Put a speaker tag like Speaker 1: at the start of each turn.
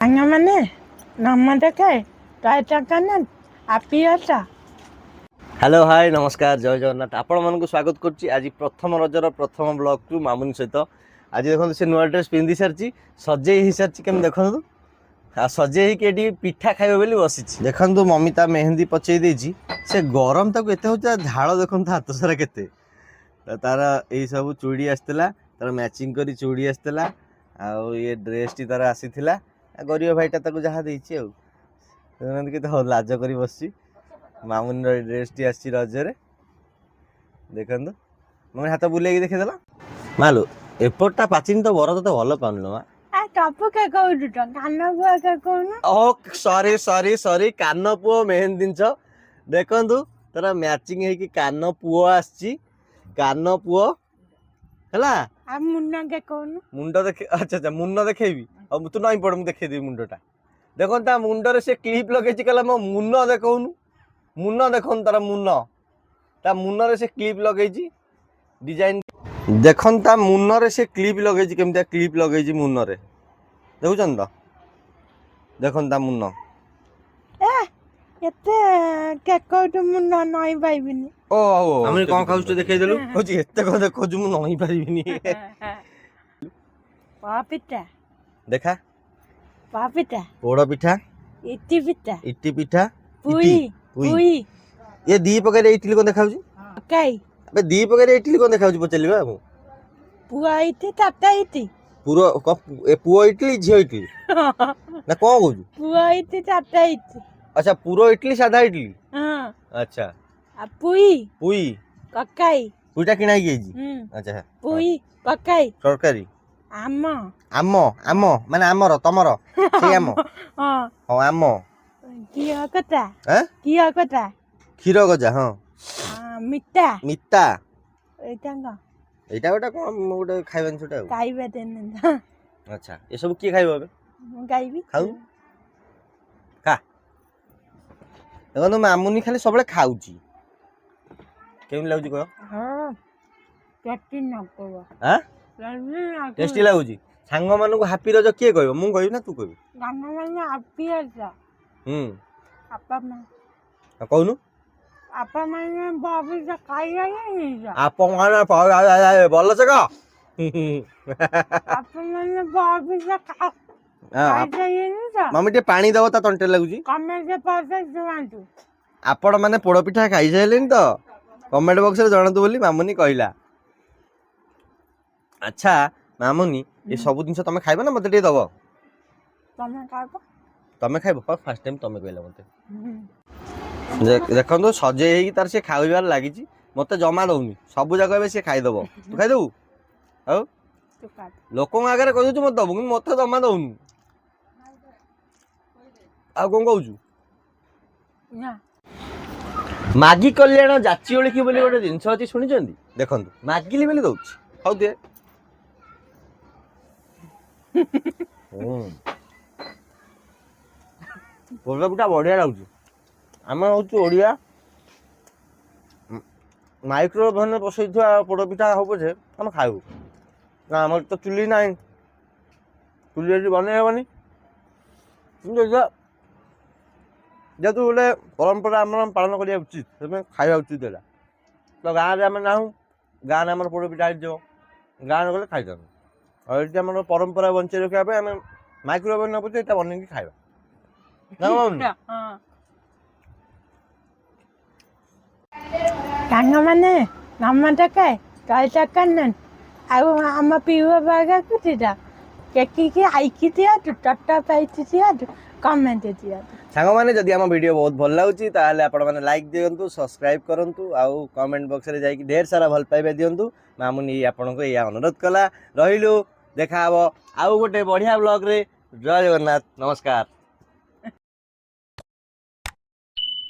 Speaker 1: ସାଙ୍ଗମାନେ ନମସ୍କାର ଜୟ ଆପି ଅଛ।
Speaker 2: हेलो हाय नमस्कार जय जगन्नाथ आपण मानक स्वागत करुच्ची आज प्रथम रजर प्रथम ब्लॉग टू मामुनी सहित आज देखो से नुआ ड्रेस पिंधि सारी सजे हो सारी केम देखु आ सजे ही पिठा खाइबे बोली बसी देखु मम्मी ता मेहंदी पचई देछि से गरम ताको एते होता झाड़ देखु हाथ सारा केते तार यही सब चूड़ी आसला तार मैचिंग करी चूड़ी आसला आ ये ड्रेस टी तार आसीथिला गरीब भाईटा ताको जहाँ देछि आ केते लाज करी बसछि मामुनी ड्रेस टी आसी रजरे देखु मम्मी हाथ बुले देखीदेला मालू एपटा पाचिन तो बर तो भल पाउन मा ओ सॉरी सॉरी सॉरी कान पुओ मेहन जिनस देखु तार मैचिंग है कि कान पुओ आसी कान पुओ हैला मुंड देखे अच्छा अच्छा मुंड देखेबी अब तू नहीं पड़ मुझे देखेदेवी मुंडटा देखो ता मुंडरे से क्लिप लगे कहला मो मुन देखौनु मुन देखन तार मुन से क्लिप लगे डिजाइन देखन ता मुन से क्लिप लगे केमतिया क्लिप लगे मुन रे देखुछन तो देखन ता मुन
Speaker 1: एते केकोट मुन नई पाइबिनी
Speaker 2: ओ हम कोन खाउछ तो देखाइ देलु कहछि एते को देखोजु मु नई पाइबिनी
Speaker 1: पापिटा
Speaker 2: देखा
Speaker 1: पापिटा
Speaker 2: पोड़ पिठा इट्टी पिठा
Speaker 1: पुई पुई
Speaker 2: ये दी पकड़ इडली को देखाउछ
Speaker 1: काई
Speaker 2: अबे दी पकड़ इडली को देखाउछ पचलिबा हम
Speaker 1: पुआ इति ताता इति
Speaker 2: पूरा ए पुओ इडली झियो इडली ना को कहूछ
Speaker 1: पुआ इति ताता इति
Speaker 2: अच्छा पूरा इडली सादा इडली
Speaker 1: हां
Speaker 2: अच्छा
Speaker 1: आ पुई
Speaker 2: पुई
Speaker 1: ककाई
Speaker 2: पुईटा किना गेजी अच्छा
Speaker 1: पुई ककाई
Speaker 2: तरकारी
Speaker 1: आम
Speaker 2: आम आम माने आमर तमर से आम
Speaker 1: हां
Speaker 2: हां आम
Speaker 1: किया कता
Speaker 2: हैं
Speaker 1: किया कता
Speaker 2: क्षीर गजा हां
Speaker 1: मिठा
Speaker 2: मिता
Speaker 1: एटा
Speaker 2: गोटा कौन गोटे खाइबन छोटा
Speaker 1: खाइबे देन
Speaker 2: अच्छा ये सब किए खाइबो अबे
Speaker 1: गाइबी
Speaker 2: खाऊ खा देखो मामुनी खाली सबले खाउची केम लागुची कह
Speaker 1: हां टेस्टी न को
Speaker 2: हां टेस्टी लागुची सांग मानु को हैप्पी रज किए कहबो मु कहबी ना तू कहबी
Speaker 1: गाना माने हैप्पी रज आपा मां
Speaker 2: कहनु
Speaker 1: आपा माने बाबू से खाई नहीं
Speaker 2: आप माने बोल से का
Speaker 1: आपा माने बाबू से खाई नहीं
Speaker 2: मम्मी टे पानी दबो ता तंटे लागुची
Speaker 1: कमेंट से पासे जुआंतु
Speaker 2: आपण माने पोड़ पिठा खाई जाइलेन तो कमेंट बॉक्स रे जणातु बोली मामुनी कहला अच्छा मामुनी ये सब दिन तमे खाइबो ना मते टे दबो तमे खाइबो फर्स्ट टाइम तमे कहला मते देखो सजे ही तार से खाइबार लागी मत जमा दौनी सब जगह से खाईदेव तू खाईदेबू आ लोक आगे कह मत दबू मत जमा दौनु आ कौन कहू मागी कल्याण जाची ओळखी बोली गोटे जिनस अच्छी शुणी देखो मागिली बोली दौची खाऊ दे पोड़पिठा बढ़िया लगुच आम हूँ ओडिया माइक्रोवेव बसई पोड़पिठा हो पछे आम खाइबू ना आम तो चुली ना चुली बन हेनी जेहतु गोटे परंपरा आम पालन करा उचित से खाଇବା उचित है तो गाँव में आम ना गाँव में आम पोड़पिठा गाँव गले खाई और ये आम परंपरा बंचे रखापे आम माइक्रोवेव न पचे ये बन खाଇବା
Speaker 1: साଙ୍ଗमाने नमस्कार जय जगन्नाथ आउ आम पीवा बागा कुटिटा केकी आईकी दिया टट्टा पाइती दिया कमेंट दिया
Speaker 2: सांग मैंने जदि आम वीडियो बहुत भल लगुच आपण मैंने लाइक दिंतु सब्सक्राइब करूँ आउ कमेंट बॉक्स रे जाइए ढेर सारा भल पाइबा दिंतु मामुनी आपण को या अनुरोध कला रहिलु देखा आउ गोटे बढ़िया ब्लॉग रे जय जगन्नाथ नमस्कार।